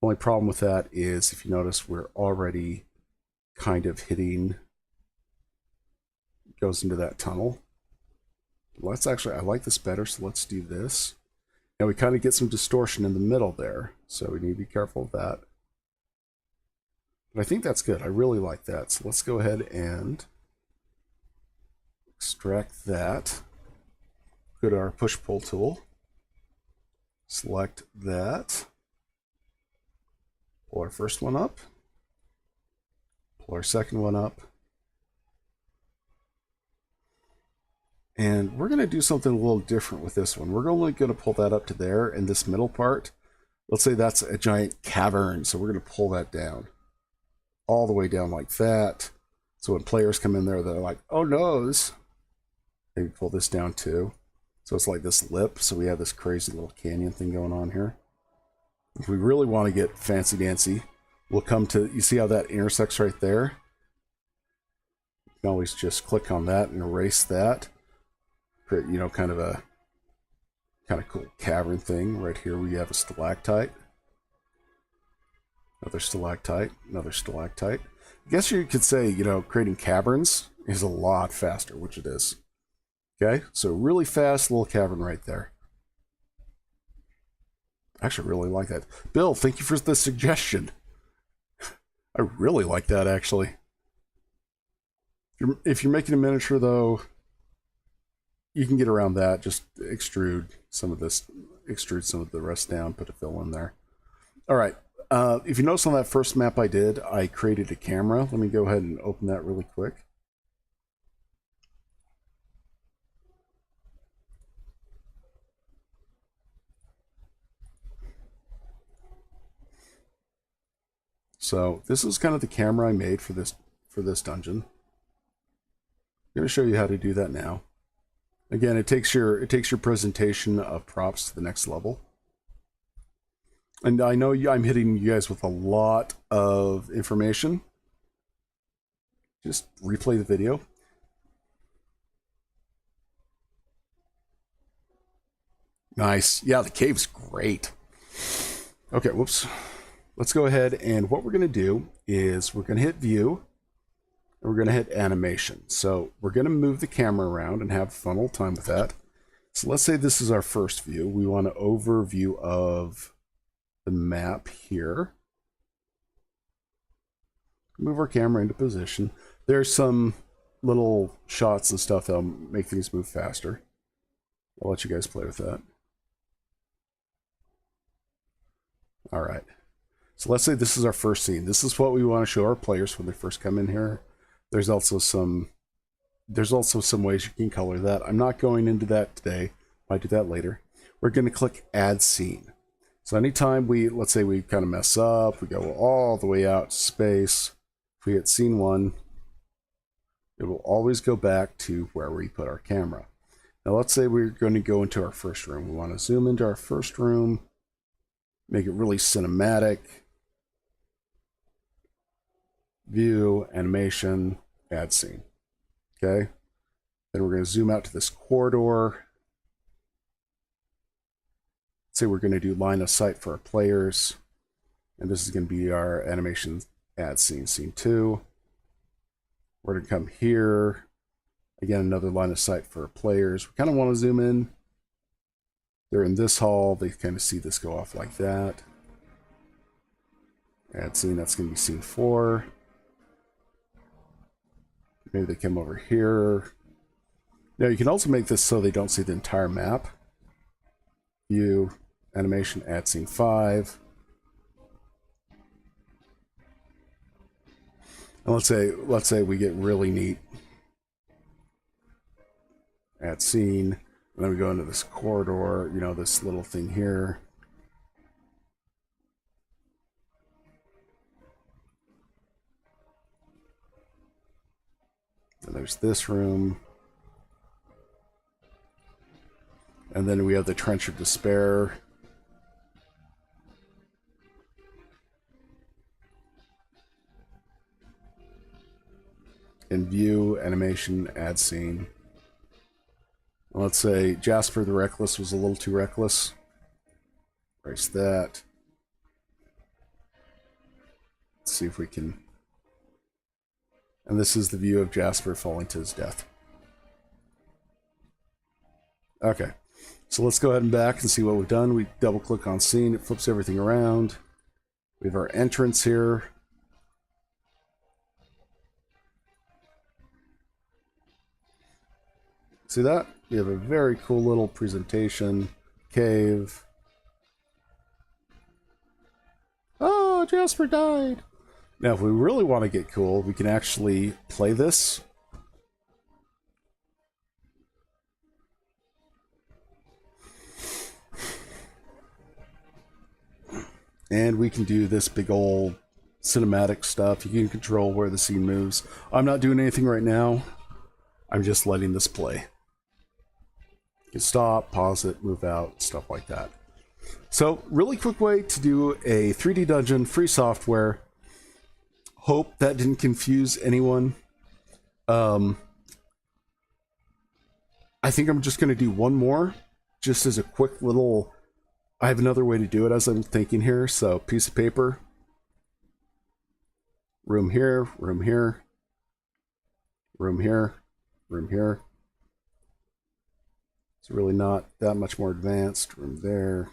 A: The only problem with that is, if you notice, we're already kind of hitting, goes into that tunnel. Let's actually, I like this better, so let's do this. Now we kind of get some distortion in the middle there, so we need to be careful of that. But I think that's good. I really like that. So let's go ahead and extract that. Go to our push-pull tool. Select that. Pull our first one up. Pull our second one up. And we're going to do something a little different with this one. We're only going to pull that up to there, and this middle part, let's say that's a giant cavern, so we're going to pull that down. All the way down like that. So when players come in there, they're like, oh noes. Maybe pull this down too. So it's like this lip, so we have this crazy little canyon thing going on here. If we really want to get fancy dancy, we'll come to, you see how that intersects right there? You can always just click on that and erase that. Create, you know, kind of cool cavern thing. Right here we have a stalactite. Another stalactite, another stalactite. I guess you could say, you know, creating caverns is a lot faster, which it is. Okay, so really fast little cavern right there. I actually really like that. Bill, thank you for the suggestion. I really like that, actually. If you're making a miniature, though, you can get around that. Just extrude some of the rest down, put a fill in there. All right. If you notice on that first map I did, I created a camera. Let me go ahead and open that really quick. So this is kind of the camera I made for this dungeon. I'm going to show you how to do that now. Again, it takes your presentation of props to the next level. And I know I'm hitting you guys with a lot of information. Just replay the video. Nice. Yeah, the cave's great. Okay, whoops. Let's go ahead, and what we're going to do is we're going to hit view, and we're going to hit animation. So we're going to move the camera around and have fun old time with that. So let's say this is our first view. We want an overview of the map here. Move our camera into position. There's some little shots and stuff that'll make things move faster. I'll let you guys play with that. All right. So let's say this is our first scene. This is what we want to show our players when they first come in here. There's also some ways you can color that. I'm not going into that today. Might do that later. We're going to click Add Scene. So anytime let's say we kind of mess up, we go all the way out to space. If we hit Scene 1, it will always go back to where we put our camera. Now let's say we're going to go into our first room. We want to zoom into our first room, make it really cinematic. View, animation, add scene. Okay. Then we're going to zoom out to this corridor. Say we're going to do line of sight for our players. And this is going to be our animation add scene, scene 2. We're going to come here. Again, another line of sight for our players. We kind of want to zoom in. They're in this hall. They kind of see this go off like that. Add scene, that's going to be scene 4. Maybe they come over here. Now you can also make this so they don't see the entire map. View, animation, add scene 5. And let's say we get really neat. Add scene, and then we go into this corridor, you know, this little thing here. And there's this room. And then we have the Trench of Despair. In view, animation, add scene. Let's say Jasper the Reckless was a little too reckless. Erase that. Let's see if we can... And this is the view of Jasper falling to his death. Okay, so let's go ahead and back and see what we've done. We double click on scene, it flips everything around. We have our entrance here. See that? We have a very cool little presentation. Cave. Oh, Jasper died. Now, if we really want to get cool, we can actually play this. And we can do this big old cinematic stuff. You can control where the scene moves. I'm not doing anything right now. I'm just letting this play. You can stop, pause it, move out, stuff like that. So, really quick way to do a 3D dungeon, free software. Hope that didn't confuse anyone. I think I'm just going to do one more, just as a quick little... I have another way to do it as I'm thinking here. So, piece of paper. Room here, room here. Room here, room here. It's really not that much more advanced. Room there.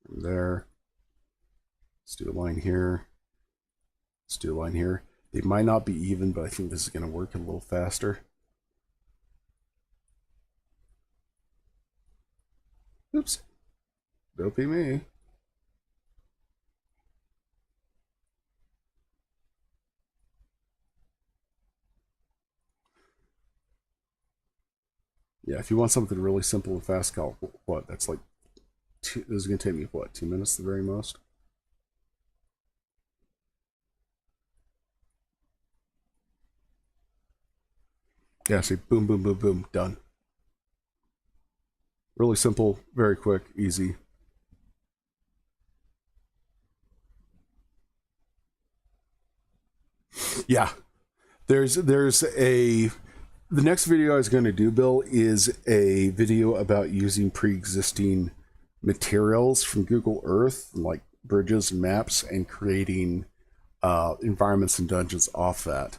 A: Room there. Let's do a line here. Let's do a line here. They might not be even, but I think this is going to work a little faster. Oops. Don't be me. Yeah, if you want something really simple and fast, what? That's like... this is going to take me, what, 2 minutes the very most? Yeah, see, boom, boom, boom, boom, done. Really simple, very quick, easy. Yeah, there's a... The next video I was going to do, Bill, is a video about using pre-existing materials from Google Earth, like bridges and maps, and creating environments and dungeons off that.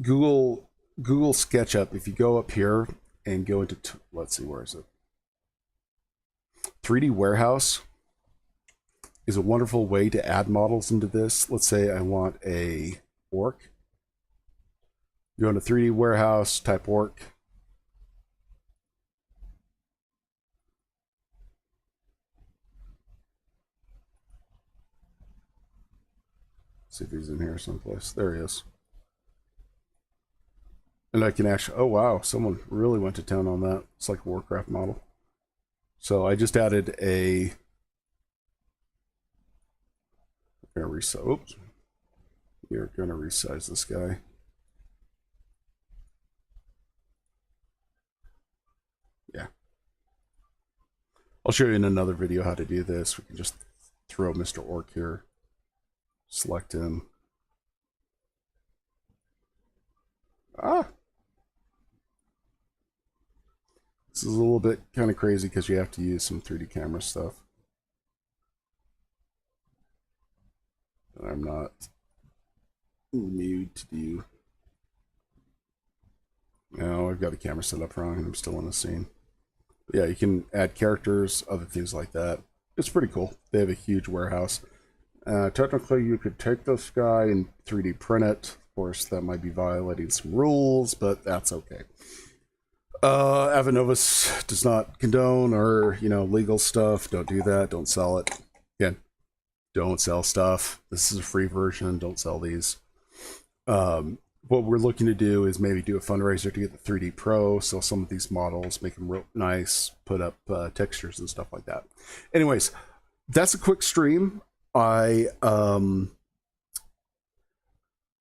A: Google SketchUp, if you go up here and go into, let's see, where is it? 3D Warehouse is a wonderful way to add models into this. Let's say I want a orc. Go into 3D Warehouse, type orc. See if he's in here someplace. There he is. And I can actually, oh wow, someone really went to town on that. It's like a Warcraft model. So I just added a, oops. We're gonna resize this guy. Yeah. I'll show you in another video how to do this. We can just throw Mr. Orc here. Select him. Ah! This is a little bit kind of crazy because you have to use some 3D camera stuff. I'm not in the mood to do. No, I've got the camera set up wrong and I'm still in the scene. But yeah, you can add characters, other things like that. It's pretty cool. They have a huge warehouse. Technically, you could take this guy and 3D print it. Of course, that might be violating some rules, but that's okay. Avanovus does not condone or, legal stuff. Don't do that. Don't sell it. Again, don't sell stuff. This is a free version. Don't sell these. What we're looking to do is maybe do a fundraiser to get the 3D Pro, sell some of these models, make them real nice, put up textures and stuff like that. Anyways, that's a quick stream.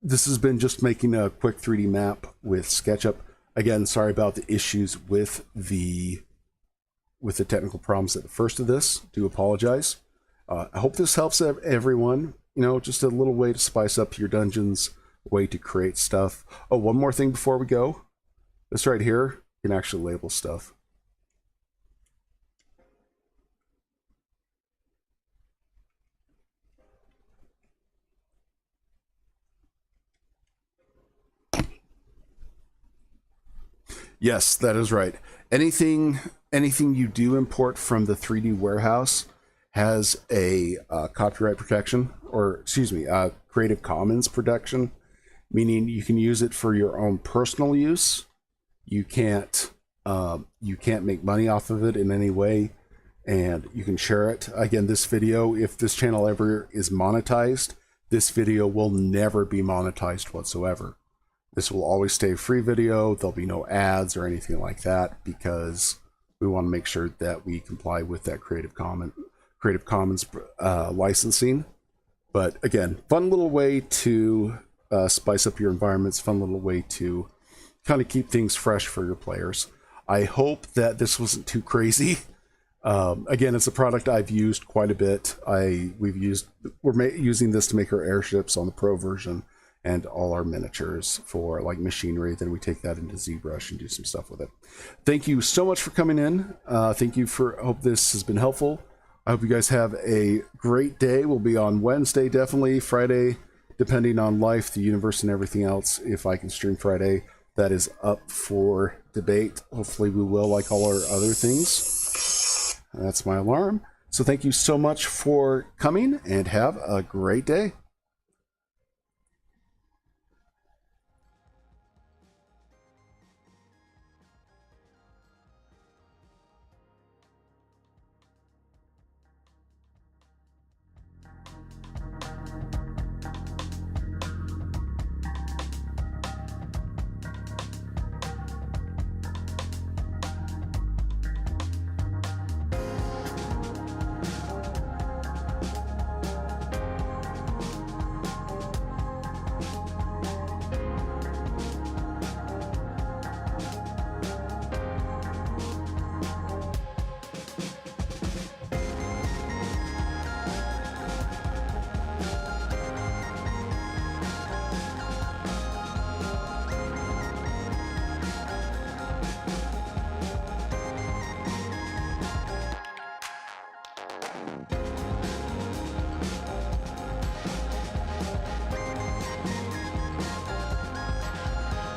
A: This has been just making a quick 3D map with SketchUp. Again, sorry about the issues with the technical problems at the first of this. Do apologize. I hope this helps everyone. Just a little way to spice up your dungeons, way to create stuff. Oh, one more thing before we go. This right here, you can actually label stuff. Yes, that is right. Anything you do import from the 3D warehouse has a copyright protection, or excuse me, Creative Commons protection, meaning you can use it for your own personal use. You can't make money off of it in any way, and you can share it. Again, this video, if this channel ever is monetized, this video will never be monetized whatsoever. This will always stay a free video. There'll be no ads or anything like that because we want to make sure that we comply with that Creative Commons licensing. But again, fun little way to spice up your environments, fun little way to kind of keep things fresh for your players. I hope that this wasn't too crazy. Again, it's a product I've used quite a bit. We're using this to make our airships on the Pro version and all our miniatures for like machinery. Then we take that into ZBrush and do some stuff with it. Thank you so much for coming in. Thank you I hope this has been helpful. I hope you guys have a great day. We'll be on Wednesday, definitely Friday, depending on life, the universe, and everything else. If I can stream Friday, that is up for debate. Hopefully we will, like all our other things. That's my alarm. So thank you so much for coming and have a great day.